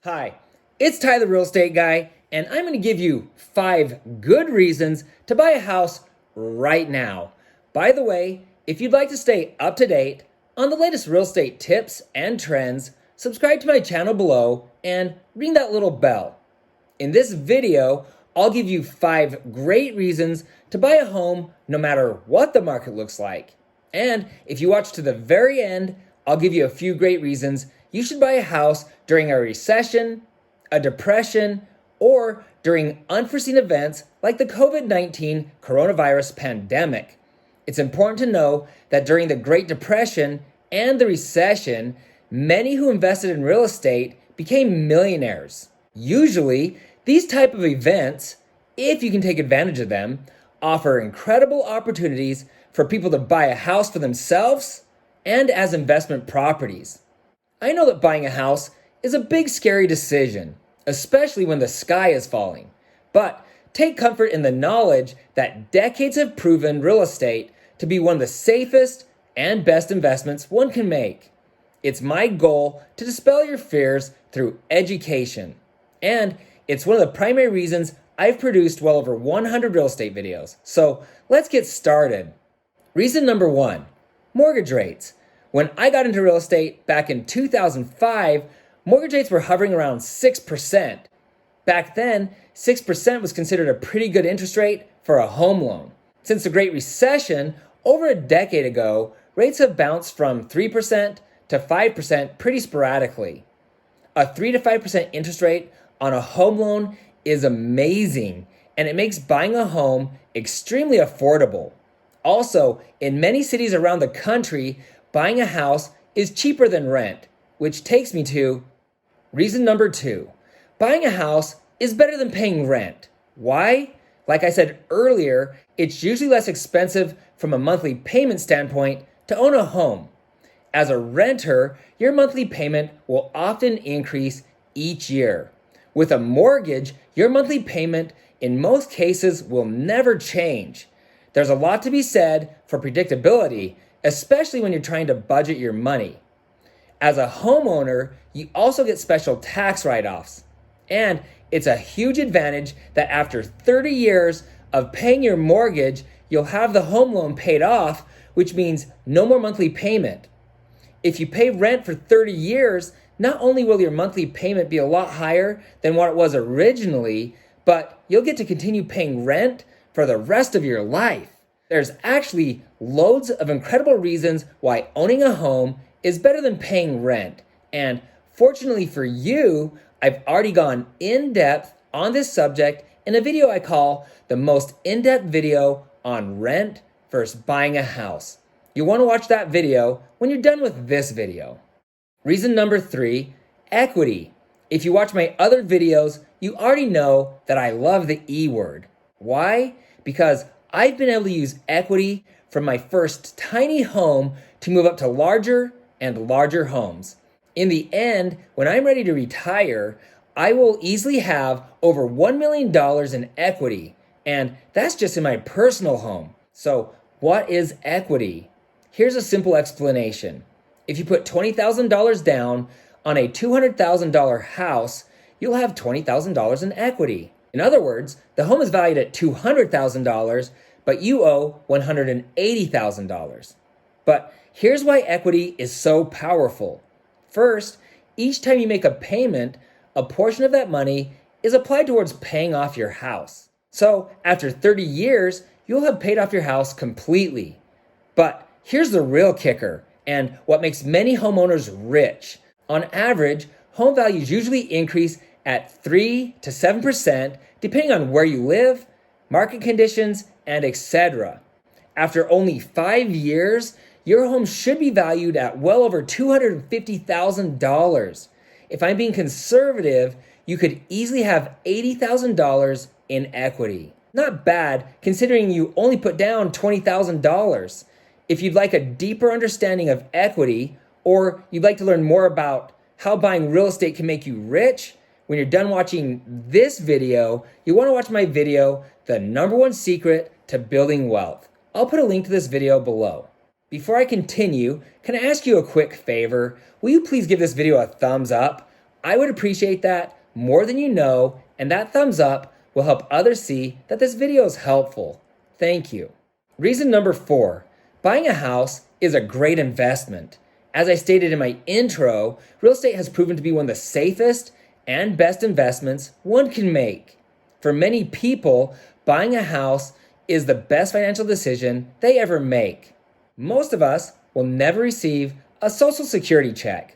Hi, it's Ty the Real Estate Guy, and I'm going to give you 5 good reasons to buy a house right now. By the way, if you'd like to stay up to date on the latest real estate tips and trends, subscribe to my channel below and ring that little bell. In this video, I'll give you 5 great reasons to buy a home no matter what the market looks like. And if you watch to the very end, I'll give you a few great reasons you should buy a house during a recession, a depression, or during unforeseen events like the COVID-19 coronavirus pandemic. It's important to know that during the Great Depression and the recession, many who invested in real estate became millionaires. Usually, these type of events, if you can take advantage of them, offer incredible opportunities for people to buy a house for themselves and as investment properties. I know that buying a house is a big scary decision, especially when the sky is falling. But take comfort in the knowledge that decades have proven real estate to be one of the safest and best investments one can make. It's my goal to dispel your fears through education. And it's one of the primary reasons I've produced well over 100 real estate videos. So let's get started. Reason number 1, mortgage rates. When I got into real estate back in 2005, mortgage rates were hovering around 6%. Back then, 6% was considered a pretty good interest rate for a home loan. Since the Great Recession, over a decade ago, rates have bounced from 3% to 5% pretty sporadically. A 3 to 5% interest rate on a home loan is amazing, and it makes buying a home extremely affordable. Also, in many cities around the country, buying a house is cheaper than rent, which takes me to reason number 2. Buying a house is better than paying rent. Why? Like I said earlier, it's usually less expensive from a monthly payment standpoint to own a home. As a renter, your monthly payment will often increase each year. With a mortgage, your monthly payment in most cases will never change. There's a lot to be said for predictability, especially when you're trying to budget your money. As a homeowner, you also get special tax write-offs. And it's a huge advantage that after 30 years of paying your mortgage, you'll have the home loan paid off, which means no more monthly payment. If you pay rent for 30 years, not only will your monthly payment be a lot higher than what it was originally, but you'll get to continue paying rent for the rest of your life. There's actually loads of incredible reasons why owning a home is better than paying rent. And fortunately for you, I've already gone in depth on this subject in a video I call the most in-depth video on rent versus buying a house. You'll want to watch that video when you're done with this video. Reason number 3, equity. If you watch my other videos, you already know that I love the E word. Why? Because I've been able to use equity from my first tiny home to move up to larger and larger homes. In the end, when I'm ready to retire, I will easily have over $1 million in equity, and that's just in my personal home. So what is equity? Here's a simple explanation. If you put $20,000 down on a $200,000 house, you'll have $20,000 in equity. In other words, the home is valued at $200,000, but you owe $180,000. But here's why equity is so powerful. First, each time you make a payment, a portion of that money is applied towards paying off your house. So after 30 years, you'll have paid off your house completely. But here's the real kicker, and what makes many homeowners rich. On average, home values usually increase at 3 to 7%, depending on where you live, market conditions, and etc. After only 5 years, your home should be valued at well over $250,000. If I'm being conservative, you could easily have $80,000 in equity. Not bad, considering you only put down $20,000. If you'd like a deeper understanding of equity, or you'd like to learn more about how buying real estate can make you rich, when you're done watching this video, you want to watch my video, The #1 Secret to Building Wealth. I'll put a link to this video below. Before I continue, can I ask you a quick favor? Will you please give this video a thumbs up? I would appreciate that more than you know, and that thumbs up will help others see that this video is helpful. Thank you. Reason number 4, buying a house is a great investment. As I stated in my intro, real estate has proven to be one of the safest and best investments one can make. For many people, buying a house is the best financial decision they ever make. Most of us will never receive a Social Security check.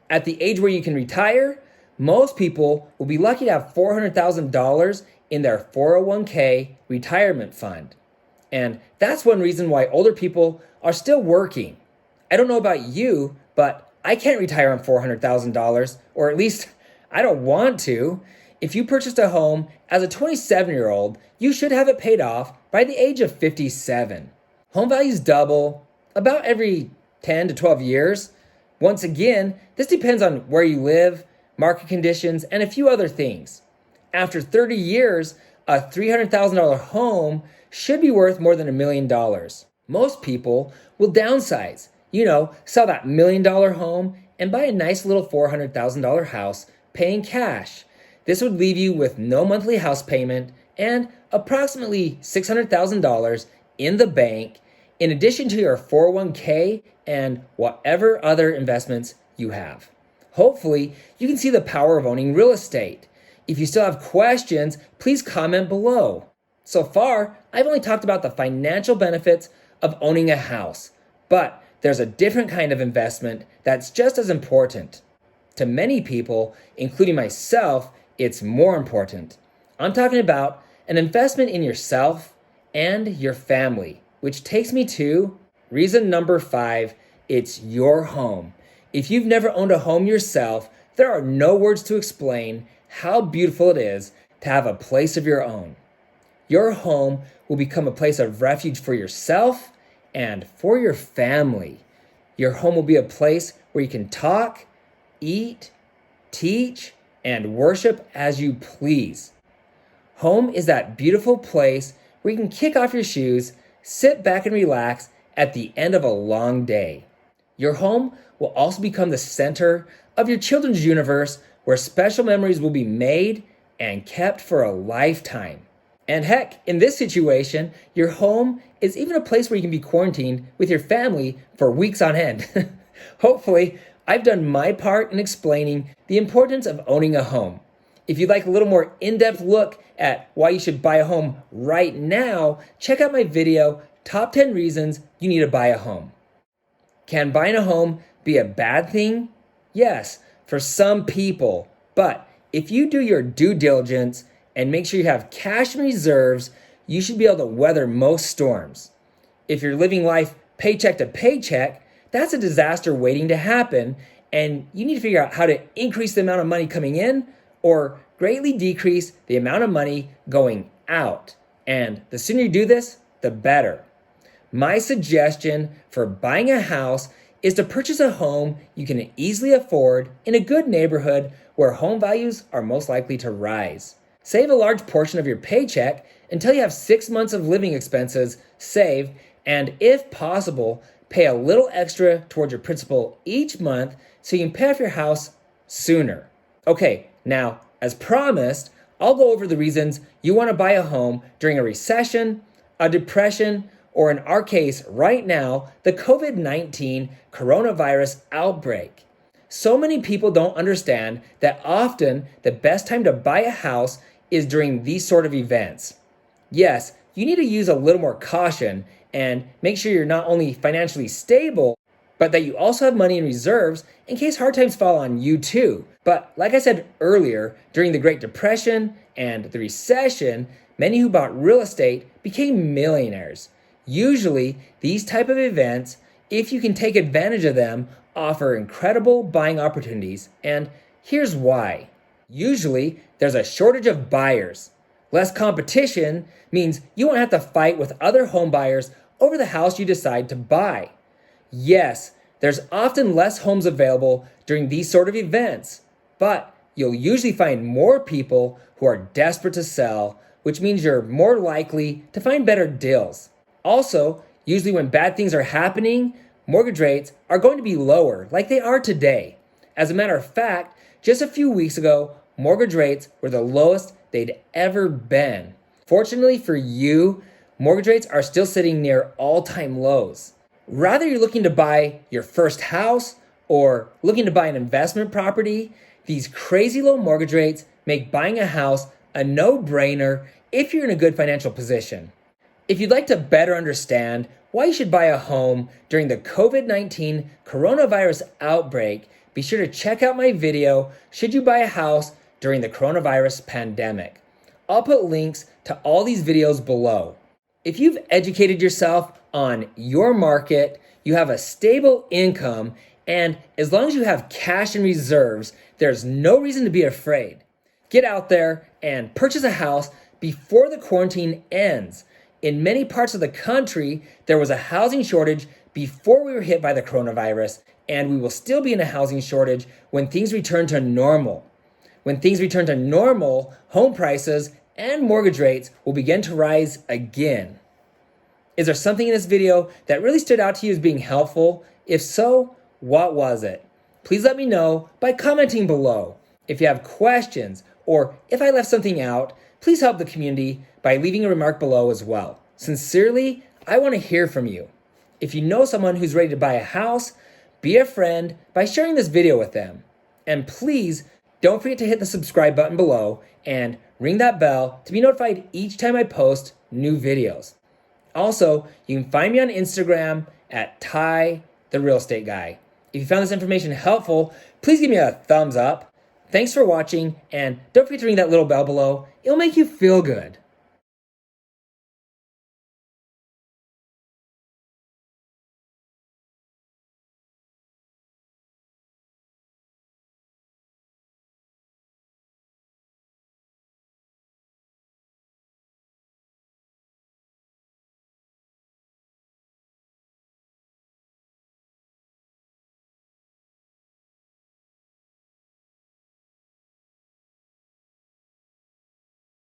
At the age where you can retire, most people will be lucky to have $400,000 in their 401k retirement fund. And that's one reason why older people are still working. I don't know about you, but I can't retire on $400,000, or at least I don't want to. If you purchased a home as a 27-year-old, you should have it paid off by the age of 57. Home values double about every 10 to 12 years. Once again, this depends on where you live, market conditions, and a few other things. After 30 years, a $300,000 home should be worth more than $1 million. Most people will downsize, sell that $1 million home and buy a nice little $400,000 house paying cash. This would leave you with no monthly house payment and approximately $600,000 in the bank, in addition to your 401k and whatever other investments you have. Hopefully, you can see the power of owning real estate. If you still have questions, please comment below. So far, I've only talked about the financial benefits of owning a house, but there's a different kind of investment that's just as important. To many people, including myself, it's more important. I'm talking about an investment in yourself and your family, which takes me to reason number 5, it's your home. If you've never owned a home yourself, there are no words to explain how beautiful it is to have a place of your own. Your home will become a place of refuge for yourself and for your family. Your home will be a place where you can talk, eat, teach, and worship as you please. Home is that beautiful place where you can kick off your shoes, sit back and relax at the end of a long day. Your home will also become the center of your children's universe where special memories will be made and kept for a lifetime. And heck, in this situation, your home is even a place where you can be quarantined with your family for weeks on end. Hopefully, I've done my part in explaining the importance of owning a home. If you'd like a little more in-depth look at why you should buy a home right now, check out my video, Top 10 Reasons You Need to Buy a Home. Can buying a home be a bad thing? Yes, for some people. But if you do your due diligence and make sure you have cash and reserves, you should be able to weather most storms. If you're living life paycheck to paycheck, that's a disaster waiting to happen, and you need to figure out how to increase the amount of money coming in or greatly decrease the amount of money going out. And the sooner you do this, the better. My suggestion for buying a house is to purchase a home you can easily afford in a good neighborhood where home values are most likely to rise. Save a large portion of your paycheck until you have 6 months of living expenses saved, and if possible, pay a little extra towards your principal each month so you can pay off your house sooner. Okay, now, as promised, I'll go over the reasons you want to buy a home during a recession, a depression, or in our case right now, the COVID-19 coronavirus outbreak. So many people don't understand that often the best time to buy a house is during these sort of events. Yes, you need to use a little more caution and make sure you're not only financially stable, but that you also have money in reserves in case hard times fall on you too. But like I said earlier, during the Great Depression and the recession, many who bought real estate became millionaires. Usually, these type of events, if you can take advantage of them, offer incredible buying opportunities, and here's why. Usually, there's a shortage of buyers. Less competition means you won't have to fight with other home buyers over the house you decide to buy. Yes, there's often less homes available during these sort of events, but you'll usually find more people who are desperate to sell, which means you're more likely to find better deals. Also, usually when bad things are happening, mortgage rates are going to be lower, like they are today. As a matter of fact, just a few weeks ago, mortgage rates were the lowest they'd ever been. Fortunately for you, mortgage rates are still sitting near all-time lows. Rather you're looking to buy your first house or looking to buy an investment property, these crazy low mortgage rates make buying a house a no-brainer if you're in a good financial position. If you'd like to better understand why you should buy a home during the COVID-19 coronavirus outbreak, be sure to check out my video, Should You Buy a House During the Coronavirus Pandemic? I'll put links to all these videos below. If you've educated yourself on your market, you have a stable income, and as long as you have cash and reserves, there's no reason to be afraid. Get out there and purchase a house before the quarantine ends. In many parts of the country, there was a housing shortage before we were hit by the coronavirus, and we will still be in a housing shortage when things return to normal. When things return to normal, home prices and mortgage rates will begin to rise again. Is there something in this video that really stood out to you as being helpful? If so, what was it? Please let me know by commenting below. If you have questions or if I left something out, please help the community by leaving a remark below as well. Sincerely, I want to hear from you. If you know someone who's ready to buy a house, be a friend by sharing this video with them. And please don't forget to hit the subscribe button below and ring that bell to be notified each time I post new videos. Also, you can find me on Instagram at Ty the Real Estate Guy. If you found this information helpful, please give me a thumbs up. Thanks for watching, and don't forget to ring that little bell below. It'll make you feel good.